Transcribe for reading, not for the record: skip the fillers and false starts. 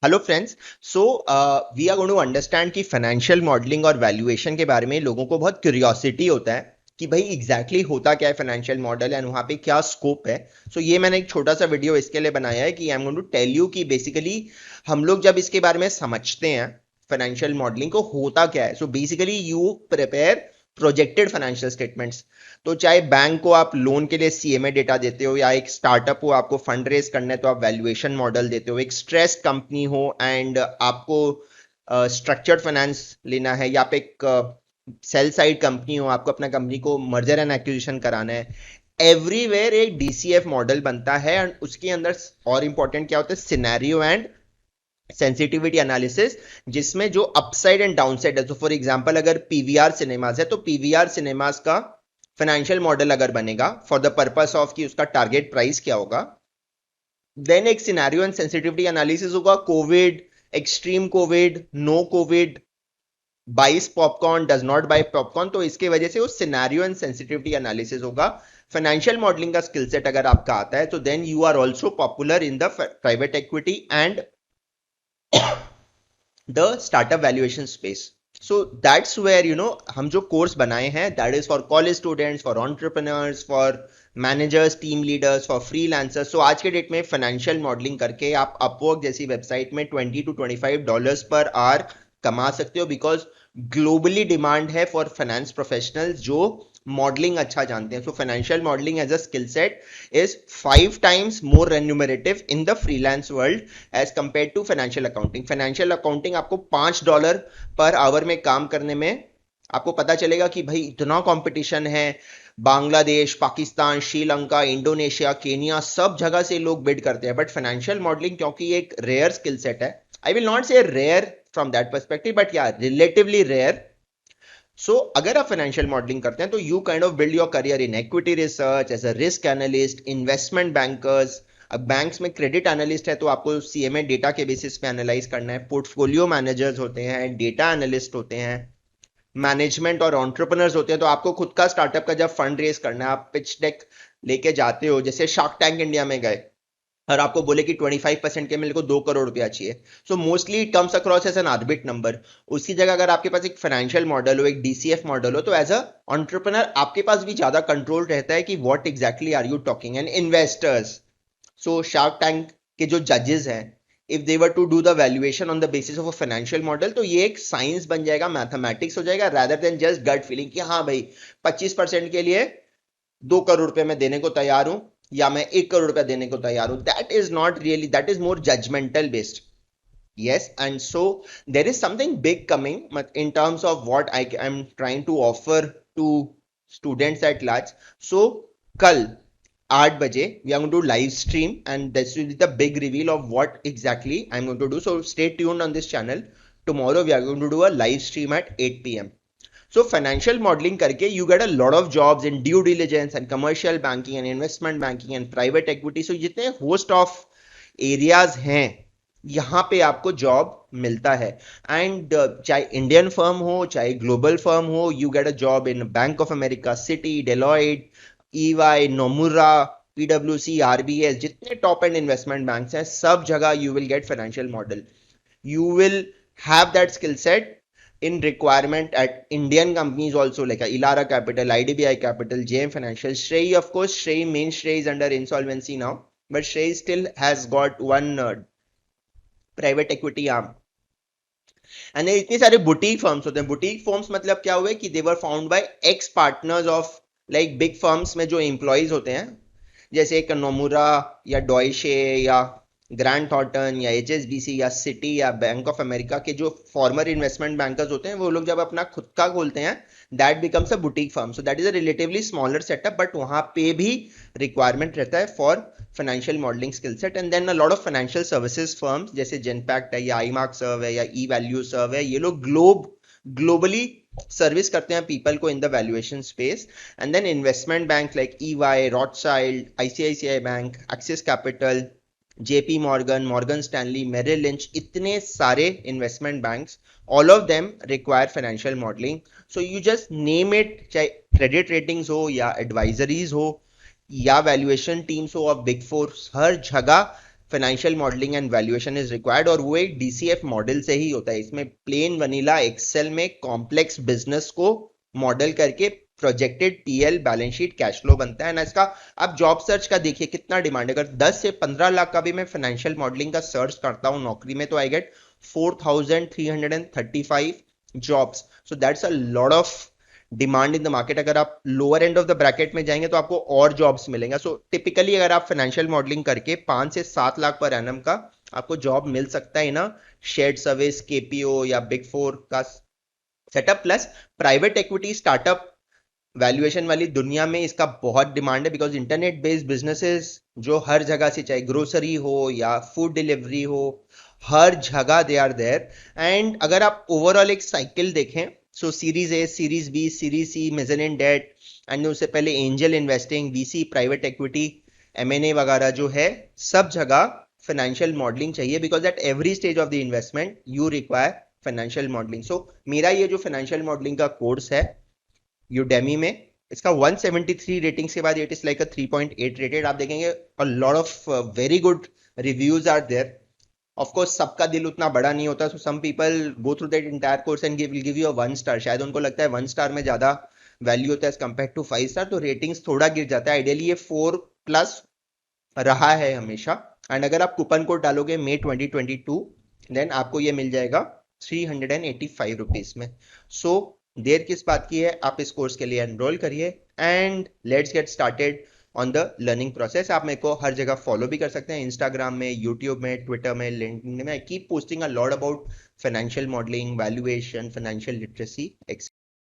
Hello friends. So we are going to understand कि financial modelling और valuation के बारे में लोगों को बहुत क्यूरियोसिटी होता है कि भाई एग्जैक्टली होता क्या है फाइनेंशियल मॉडल एंड वहाँ पे क्या स्कोप है। सो ये मैंने एक छोटा सा वीडियो इसके लिए बनाया है कि I am going to tell you कि बेसिकली हम लोग जब इसके बारे में समझते हैं फाइनेंशियल मॉडलिंग को होता क्या है। So basically you prepare projected financial statements. तो चाहे बैंक को आप लोन के लिए सीएमए डेटा देते हो या एक स्टार्टअप हो आपको फंड रेज करना है तो आप वैल्यूएशन मॉडल देते हो, एक स्ट्रेस्ड कंपनी हो एंड आपको स्ट्रक्चर्ड फाइनेंस लेना है, या आप एक सेल साइड कंपनी हो आपको अपना कंपनी को मर्जर एंड एक्विजिशन कराना है, एवरीवेयर एक डीसीएफ मॉडल बनता है। एंड उसके अंदर और इंपॉर्टेंट क्या होता है, सिनेरियो एंड सेंसिटिविटी एनालिसिस, जिसमें जो अपसाइड एंड डाउनसाइड है। तो फॉर एग्जांपल अगर पीवीआर सिनेमाज है तो पीवीआर सिनेमाज का फाइनेंशियल मॉडल अगर बनेगा फॉर द पर्पस ऑफ कि उसका टारगेट प्राइस क्या होगा, देन एक सिनेरियो एंड सेंसिटिविटी एनालिसिस होगा, COVID, extreme COVID, no COVID, buys popcorn, does not buy popcorn. तो इसके वजह से वो सिनेरियो एंड सेंसिटिविटी एनालिसिस होगा। फाइनेंशियल मॉडलिंग का स्किल सेट अगर आपका आता है तो then you are also popular in the private equity and the startup valuation space. So that's where हम जो कोर्स बनाए हैं that is for college students, for entrepreneurs, for managers, team leaders, for freelancers. So आज के date में financial modelling करके आप Upwork जैसी वेबसाइट में $20 to $25 पर आवर कमा सकते हो, बिकॉज ग्लोबली डिमांड है फॉर फाइनेंस प्रोफेशनल्स जो मॉडलिंग अच्छा जानते हैं. So financial modelling as a skill set is 5 times more remunerative in the freelance world as compared to financial accounting. Financial accounting आपको $5 per hour में काम करने में आपको पता चलेगा कि भाई इतना कंपटीशन है, बांग्लादेश, पाकिस्तान, श्रीलंका, इंडोनेशिया, केनिया, सब जगह से लोग बिड करते हैं. बट फाइनेंशियल मॉडलिंग क्योंकि एक रेयर स्किल सेट है, I will not say rare from that perspective but या रिलेटिवली रेयर. सो अगर आप फाइनेंशियल मॉडलिंग करते हैं तो you kind of build your career in equity research, as a risk analyst, investment bankers. अब banks में credit analyst है तो आपको सीएमए डेटा के बेसिस पे एनालाइज करना है. पोर्टफोलियो मैनेजर्स होते हैं, डेटा एनालिस्ट होते हैं, मैनेजमेंट और एंटरप्रेन्योर्स होते हैं. तो आपको खुद का स्टार्टअप का जब फंड रेज करना है, आप पिच डेक लेके जाते हो, जैसे शार्क टैंक इंडिया में गए और आपको बोले कि 25% के मेरे को 2 करोड़ रुपया चाहिए. So mostly it comes across as an arbit number. उसकी जगह अगर आपके पास एक फाइनेंशियल मॉडल हो, एक डीसीएफ मॉडल हो, तो एज अ एंटरप्रेन्योर आपके पास भी ज्यादा कंट्रोल रहता है कि what exactly are you talking. And investors, so Shark Tank के जो जजेस हैं, if they were to do the valuation on the basis of a financial model, तो ये एक साइंस बन जाएगा, मैथमेटिक्स हो जाएगा, rather than just gut feeling कि हाँ भाई 25% के लिए 2 करोड़ रुपए मैं देने को तैयार हूं या मैं 1 करोड़ रुपया देने को तैयार हूं. That is not really, that is more judgemental based. Yes, and so there is something big coming in terms of what I am trying to offer to students at large. So कल 8 बजे we are going to live stream and this will be the big reveal of what exactly I'm going to do. So stay tuned on this channel. Tomorrow we are going to do a live stream at 8 p.m. So financial modeling करके you get a lot of jobs in due diligence and commercial banking and investment banking and private equity. So जितने host of areas हैं यहाँ पे आपको job मिलता है. And चाहे Indian firm हो चाहे ग्लोबल फर्म हो, you get a job in Bank of America, Citi, Deloitte, EY, Nomura, पीडब्ल्यूसी, आरबीएस, जितने टॉप एंड इन्वेस्टमेंट बैंक्स हैं सब जगह you will get financial model. You will have that skill set in requirement at Indian companies also, like Elara Capital, IDBI Capital, JM Financial, Shrey. Of course, Shrey, main Shrey is under insolvency now, but Shrey still has got one private equity arm. And इतने सारे boutique firms होते हैं. Boutique firms मतलब क्या हुए कि they were found by ex partners of like big firms में जो एम्प्लॉयज होते हैं, जैसे एक नोमुरा या डॉयशे या ग्रैंड थॉर्टन या एचएसबीसी या सिटी या बैंक ऑफ अमेरिका के जो फॉर्मर इन्वेस्टमेंट बैंकर्स होते हैं, वो लोग जब अपना खुद का खोलते हैं, that becomes a boutique firm. So that is a relatively smaller setup, but वहां पे भी रिक्वायरमेंट रहता है for financial modelling skill set. And then a lot of financial services firms जैसे जेनपैक्ट है या आईमार्क सर्व है या ई वैल्यू सर्व है, ये लोग ग्लोबली सर्विस करते हैं पीपल को in the valuation space. And then investment bank like EY, Rothschild, ICICI bank, Axis Capital, JP Morgan, Morgan Stanley, Merrill Lynch, इतने सारे investment banks, all of them require financial modelling. So you just name it, चाहे credit ratings हो या advisories हो या valuation teams हो of big four, हर जगह financial modelling and valuation is required, और वो एक डीसीएफ मॉडल से ही होता है। इसमें प्लेन वनीला एक्सेल में कॉम्प्लेक्स बिजनेस को मॉडल करके projected PL, balance sheet, cash flow बनता है ना इसका। आप जॉब सर्च का देखिए कितना डिमांड है। अगर 10 से 15 लाख का भी मैं फाइनेंशियल मॉडलिंग का सर्च करता हूं नौकरी में, तो I get 4335 jobs. So that's a lot of demand in the market. अगर आप lower end of the bracket में जाएंगे तो आपको और जॉब्स मिलेंगे। सो टिपिकली अगर आप फाइनेंशियल मॉडलिंग करके 5 से 7 लाख पर एनम का आपको जॉब मिल सकता है ना, शेयर्ड सर्विस, केपीओ या बिग फोर का setup. Plus private equity startup valuation वाली दुनिया में इसका बहुत डिमांड है, बिकॉज इंटरनेट बेस्ड बिजनेसेस जो हर जगह से, चाहे ग्रोसरी हो या फूड डिलीवरी हो, हर जगह दे आर देयर। एंड अगर आप ओवरऑल एक साइकिल देखें, so series A, series B, series C, measurement debt, and उससे पहले angel investing, VC, private equity, M and A वगैरह जो है, सब जगह फाइनेंशियल मॉडलिंग चाहिए, because at every stage of the investment you require financial modelling. So मेरा ये जो फाइनेंशियल मॉडलिंग का कोर्स है यूडेमी में, इसका 173 रेटिंग्स के बाद it is like a 3.8 rated. आप देखेंगे a lot of very good reviews are there. Of course सबका दिल उतना बड़ा नहीं होता, so some people go through that entire course and will give you a 1 star. शायद उनको लगता है 1 स्टार में ज्यादा वैल्यू होता है एज कंपेयर टू 5 स्टार, तो रेटिंग्स थोड़ा गिर जाता है। आइडियली ये 4 प्लस रहा है हमेशा। एंड अगर आप कूपन कोड डालोगे मई 2022, देन आपको ये मिल जाएगा 385 रुपीज में। सो देर किस बात की है, आप इस कोर्स के लिए एनरोल करिए and let's get started on the learning process. आप मेरे को हर जगह फॉलो भी कर सकते हैं, इंस्टाग्राम में, यूट्यूब में, ट्विटर में, लिंक्डइन में। I keep posting a lot about financial modelling, valuation, financial literacy,